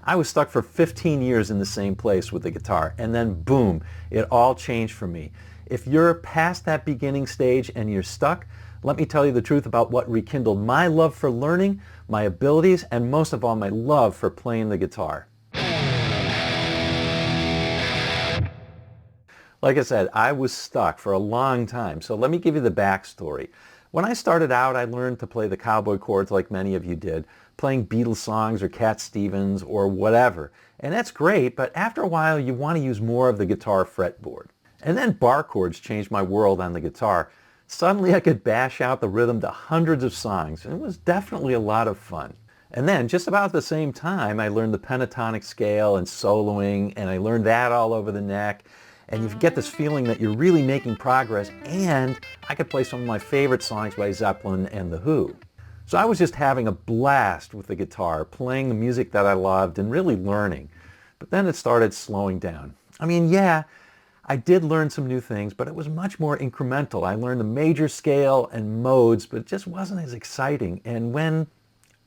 I was stuck for 15 years in the same place with the guitar, and then boom, it all changed for me. If you're past that beginning stage and you're stuck, let me tell you the truth about what rekindled my love for learning, my abilities, and most of all, my love for playing the guitar. Like I said, I was stuck for a long time, so let me give you the backstory. When I started out, I learned to play the cowboy chords like many of you did, playing Beatles songs or Cat Stevens or whatever. And that's great, but after a while you want to use more of the guitar fretboard. And then bar chords changed my world on the guitar. Suddenly I could bash out the rhythm to hundreds of songs, and it was definitely a lot of fun. And then, just about at the same time, I learned the pentatonic scale and soloing, and I learned that all over the neck. And you get this feeling that you're really making progress, and I could play some of my favorite songs by Zeppelin and The Who. So I was just having a blast with the guitar, playing the music that I loved and really learning. But then it started slowing down. I mean, yeah, I did learn some new things, but it was much more incremental. I learned the major scale and modes, but it just wasn't as exciting. And when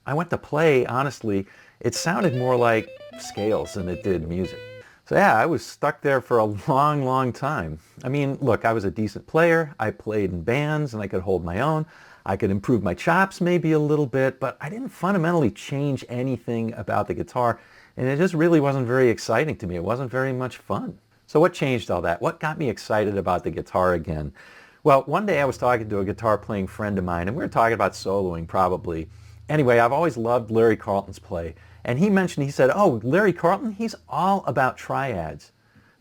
I went to play, honestly, it sounded more like scales than it did music. So yeah, I was stuck there for a long, long time. I mean, look, I was a decent player. I played in bands and I could hold my own. I could improve my chops maybe a little bit, but I didn't fundamentally change anything about the guitar, and it just really wasn't very exciting to me. It wasn't very much fun. So what changed all that? What got me excited about the guitar again? Well, one day I was talking to a guitar playing friend of mine, and we were talking about soloing probably. Anyway, I've always loved Larry Carlton's play. And he said, oh, Larry Carlton, he's all about triads.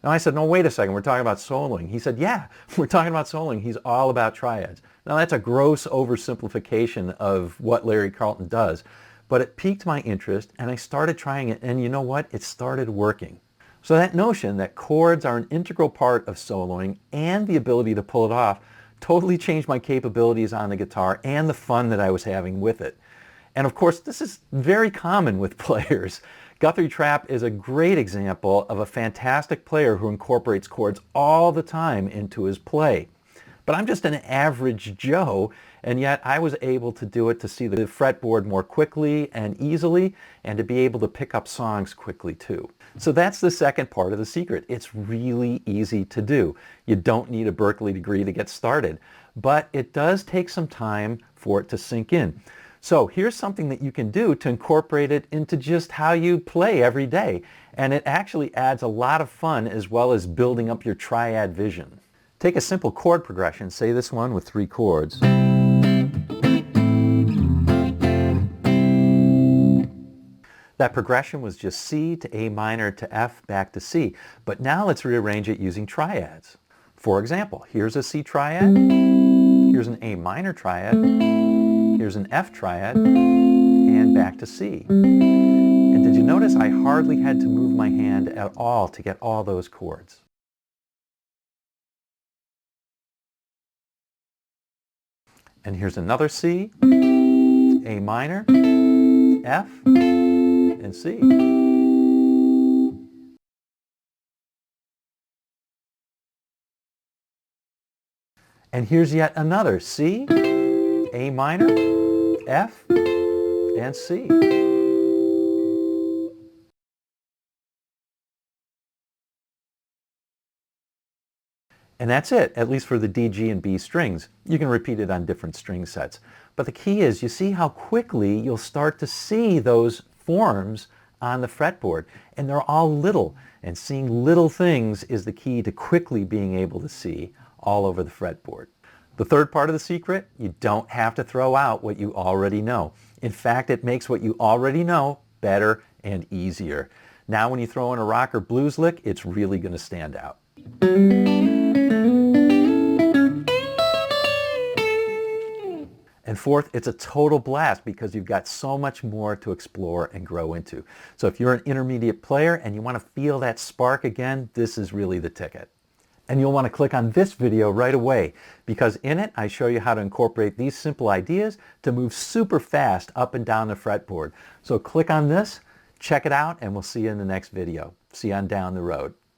Now I said, no, wait a second, we're talking about soloing. He said, yeah, we're talking about soloing. He's all about triads. Now that's a gross oversimplification of what Larry Carlton does, but it piqued my interest and I started trying it, and you know what? It started working. So that notion that chords are an integral part of soloing and the ability to pull it off totally changed my capabilities on the guitar and the fun that I was having with it. And of course, this is very common with players. Guthrie Trapp is a great example of a fantastic player who incorporates chords all the time into his play. But I'm just an average Joe, and yet I was able to do it to see the fretboard more quickly and easily, and to be able to pick up songs quickly too. So that's the second part of the secret. It's really easy to do. You don't need a Berklee degree to get started, but it does take some time for it to sink in. So here's something that you can do to incorporate it into just how you play every day. And it actually adds a lot of fun as well as building up your triad vision. Take a simple chord progression, say this one with 3 chords. That progression was just C to A minor to F back to C. But now let's rearrange it using triads. For example, here's a C triad, here's an A minor triad, here's an F triad, and back to C. And did you notice I hardly had to move my hand at all to get all those chords? And here's another C, A minor, F, and C. And here's yet another C, A minor, F, and C. And that's it, at least for the D, G, and B strings. You can repeat it on different string sets. But the key is, you see how quickly you'll start to see those forms on the fretboard. And they're all little. And seeing little things is the key to quickly being able to see all over the fretboard. The third part of the secret, you don't have to throw out what you already know. In fact, it makes what you already know better and easier. Now when you throw in a rock or blues lick, it's really going to stand out. And fourth, it's a total blast because you've got so much more to explore and grow into. So if you're an intermediate player and you want to feel that spark again, this is really the ticket. And you'll want to click on this video right away, because in it I show you how to incorporate these simple ideas to move super fast up and down the fretboard. So click on this, check it out, and we'll see you in the next video. See you on down the road.